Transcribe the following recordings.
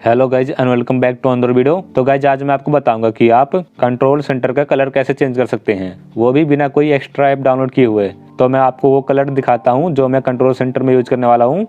Hello guys and welcome back to another video. तो guys आज मैं आपको बताऊंगा कि आप कंट्रोल सेंटर का कलर कैसे चेंज कर सकते हैं, वो भी बिना कोई एक्स्ट्रा ऐप डाउनलोड किए हुए। तो मैं आपको वो कलर दिखाता हूं जो मैं कंट्रोल सेंटर में यूज करने वाला हूं।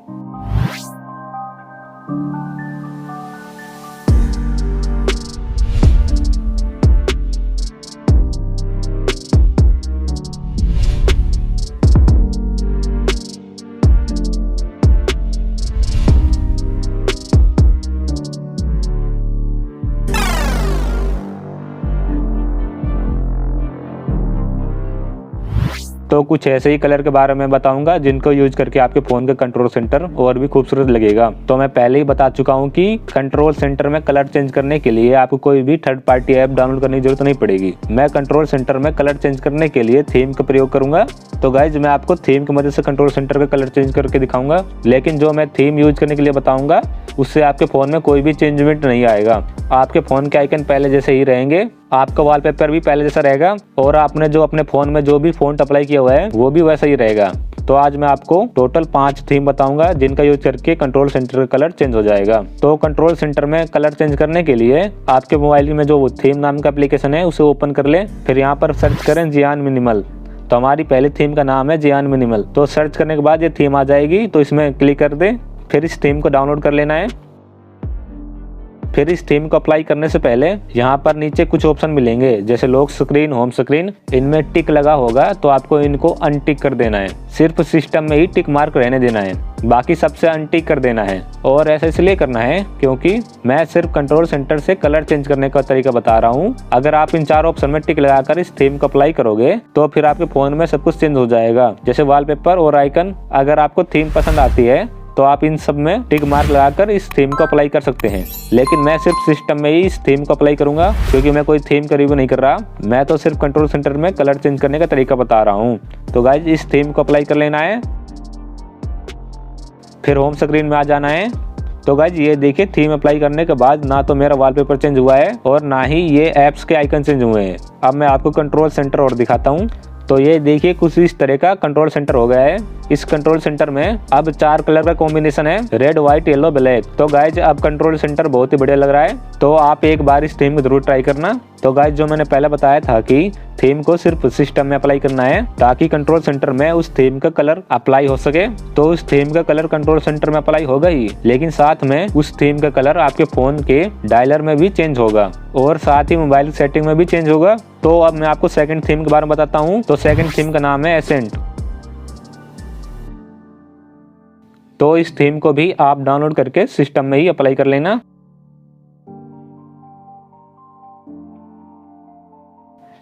तो कुछ ऐसे ही कलर के बारे में बताऊंगा जिनको यूज करके आपके फोन का कंट्रोल सेंटर और भी खूबसूरत लगेगा। तो मैं पहले ही बता चुका हूं कि कंट्रोल सेंटर में कलर चेंज करने के लिए आपको कोई भी थर्ड पार्टी ऐप डाउनलोड करने की जरूरत नहीं पड़ेगी। मैं कंट्रोल सेंटर में कलर चेंज करने के लिए थीम का प्रयोग करूंगा। तो गाइज मैं आपको थीम की मदद से कंट्रोल सेंटर का कलर चेंज करके दिखाऊंगा, लेकिन जो मैं थीम यूज करने के लिए बताऊंगा उससे आपके फोन में कोई भी चेंजमेंट नहीं आएगा। आपके फोन के आइकन पहले जैसे ही रहेंगे, आपका वॉलपेपर भी पहले जैसा रहेगा और आपने जो अपने फोन में जो भी फॉन्ट अप्लाई किया हुआ है वो भी वैसा ही रहेगा। तो आज मैं आपको टोटल 5 थीम बताऊंगा जिनका यूज करके कंट्रोल सेंटर का कलर चेंज हो जाएगा। तो कंट्रोल सेंटर में कलर चेंज करने के लिए आपके मोबाइल में जो थीम नाम का एप्लीकेशन है उसे ओपन कर ले। फिर यहाँ पर सर्च करें जियान मिनिमल। तो हमारी पहली थीम का नाम है जियान मिनिमल। तो सर्च करने के बाद ये थीम आ जाएगी, तो इसमें क्लिक कर दे। फिर इस थीम को डाउनलोड कर लेना है। फिर इस थीम को अप्लाई करने से पहले यहाँ पर नीचे कुछ ऑप्शन मिलेंगे, जैसे लॉक स्क्रीन, होम स्क्रीन। इनमें टिक लगा होगा तो आपको इनको अनटिक कर देना है। सिर्फ सिस्टम में ही टिक मार्क रहने देना है, बाकी सबसे अनटिक कर देना है। और ऐसा इसलिए करना है क्योंकि मैं सिर्फ कंट्रोल सेंटर से कलर चेंज करने का तरीका बता रहा हूँ। अगर आप इन 4 ऑप्शन में टिक लगाकर इस थीम को अप्लाई करोगे तो फिर आपके फोन में सब कुछ चेंज हो जाएगा, जैसे वॉलपेपर और आइकन। अगर आपको थीम पसंद आती है तो आप इन सब में टिक मार्क लगाकर इस थीम को अप्लाई कर सकते हैं। लेकिन मैं सिर्फ सिस्टम में ही इस थीम को अप्लाई करूंगा क्योंकि मैं कोई थीम का रिव्यू नहीं कर रहा। मैं तो सिर्फ कंट्रोल सेंटर में कलर चेंज करने का तरीका बता रहा हूं। तो गाइज इस थीम को अप्लाई कर लेना है। फिर होम स्क्रीन में आ जाना है। तो गाइज ये देखिए, थीम अप्लाई करने के बाद ना तो मेरा वॉलपेपर चेंज हुआ है और ना ही ये ऐप्स के आइकन चेंज हुए हैं। अब मैं आपको कंट्रोल सेंटर और दिखाता हूँ। तो ये देखिए कुछ इस तरह का कंट्रोल सेंटर हो गया है। इस कंट्रोल सेंटर में अब 4 कलर का कॉम्बिनेशन है, रेड, व्हाइट, येलो, ब्लैक। तो गाइज अब कंट्रोल सेंटर बहुत ही बढ़िया लग रहा है। तो आप एक बार इस थीम को जरूर ट्राई करना। तो गाइज जो मैंने पहले बताया था कि थीम को सिर्फ सिस्टम में अप्लाई करना है ताकि कंट्रोल सेंटर में उस थीम का कलर अप्लाई हो सके। तो उस थीम का कलर कंट्रोल सेंटर में अप्लाई होगा ही, लेकिन साथ में उस थीम का कलर आपके फोन के डायलर में भी चेंज होगा और साथ ही मोबाइल सेटिंग में भी चेंज होगा। तो अब मैं आपको सेकंड थीम के बारे में बताता हूँ। तो सेकंड थीम का नाम है एसेंट। तो इस थीम को भी आप डाउनलोड करके सिस्टम में ही अप्लाई कर लेना।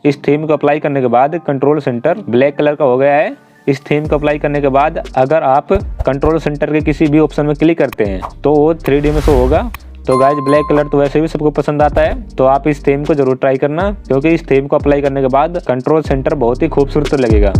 इस थीम को अप्लाई करने के बाद कंट्रोल सेंटर ब्लैक कलर का हो गया है। इस थीम को अप्लाई करने के बाद अगर आप कंट्रोल सेंटर के किसी भी ऑप्शन में क्लिक करते हैं तो वो 3D में शो होगा। तो गाइज ब्लैक कलर तो वैसे भी सबको पसंद आता है, तो आप इस थीम को जरूर ट्राई करना क्योंकि इस थीम को अप्लाई करने के बाद कंट्रोल सेंटर बहुत ही खूबसूरत लगेगा।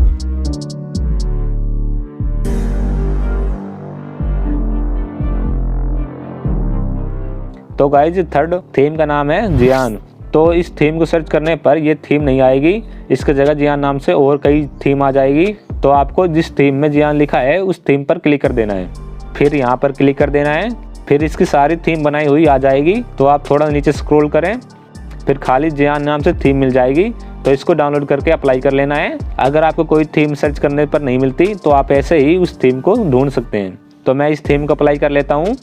तो गाइज थर्ड थीम का नाम है जियान। तो इस थीम को सर्च करने पर ये थीम नहीं आएगी, इसकी जगह जियान नाम से और कई थीम आ जाएगी। तो आपको जिस थीम में जियान लिखा है उस थीम पर क्लिक कर देना है। फिर यहाँ पर क्लिक कर देना है। फिर इसकी सारी थीम बनाई हुई आ जाएगी। तो आप थोड़ा नीचे स्क्रॉल करें, फिर खाली जियान नाम से थीम मिल जाएगी। तो इसको डाउनलोड करके अप्लाई कर लेना है। अगर आपको कोई थीम सर्च करने पर नहीं मिलती तो आप ऐसे ही उस थीम को ढूंढ सकते हैं। तो मैं इस थीम को अप्लाई कर लेता हूँ।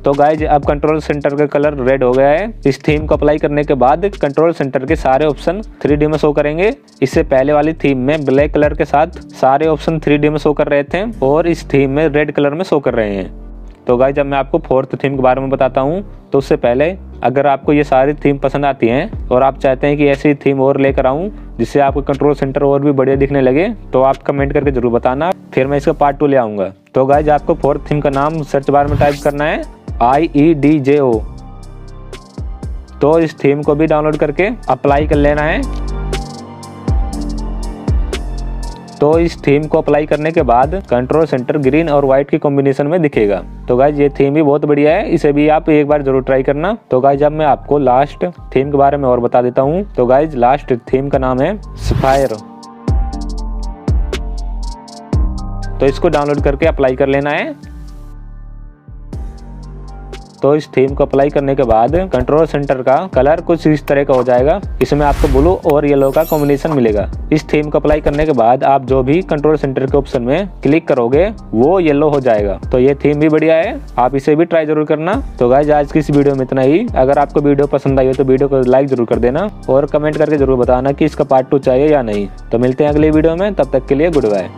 तो गाइज अब कंट्रोल सेंटर का कलर रेड हो गया है। इस थीम को अप्लाई करने के बाद कंट्रोल सेंटर के सारे ऑप्शन 3D में शो करेंगे। इससे पहले वाली थीम में ब्लैक कलर के साथ सारे ऑप्शन 3D में शो कर रहे थे और इस थीम में रेड कलर में शो कर रहे हैं। तो गाइज अब मैं आपको 4th थीम के बारे में बताता हूँ। तो उससे पहले अगर आपको ये सारी थीम पसंद आती हैं और आप चाहते हैं कि ऐसी थीम और लेकर आऊँ जिससे आपको कंट्रोल सेंटर और भी बढ़िया दिखने लगे, तो आप कमेंट करके जरूर बताना, फिर मैं इसका पार्ट 2 ले आऊँगा। तो गाइज आपको 4th थीम का नाम सर्च बार में टाइप करना है IEDJO। तो इस थीम को भी डाउनलोड करके अप्लाई कर लेना है। तो इस थीम को अप्लाई करने के बाद कंट्रोल सेंटर ग्रीन और व्हाइट के कॉम्बिनेशन में दिखेगा। तो गाइज ये थीम भी बहुत बढ़िया है, इसे भी आप एक बार जरूर ट्राई करना। तो गाइज अब मैं आपको लास्ट थीम के बारे में और बता देता हूँ। तो गाइज लास्ट थीम का नाम है सफायर। तो इसको डाउनलोड करके अप्लाई कर लेना है। तो इस थीम को अप्लाई करने के बाद कंट्रोल सेंटर का कलर कुछ इस तरह का हो जाएगा। इसमें आपको ब्लू और येलो का कॉम्बिनेशन मिलेगा। इस थीम को अप्लाई करने के बाद आप जो भी कंट्रोल सेंटर के ऑप्शन में क्लिक करोगे वो येलो हो जाएगा। तो ये थीम भी बढ़िया है, आप इसे भी ट्राई जरूर करना। तो गाइस आज की इस वीडियो में इतना ही। अगर आपको वीडियो पसंद आई हो तो वीडियो को लाइक जरूर कर देना और कमेंट करके जरूर बताना कि इसका पार्ट 2 चाहिए या नहीं। तो मिलते हैं अगले वीडियो में, तब तक के लिए गुड बाय।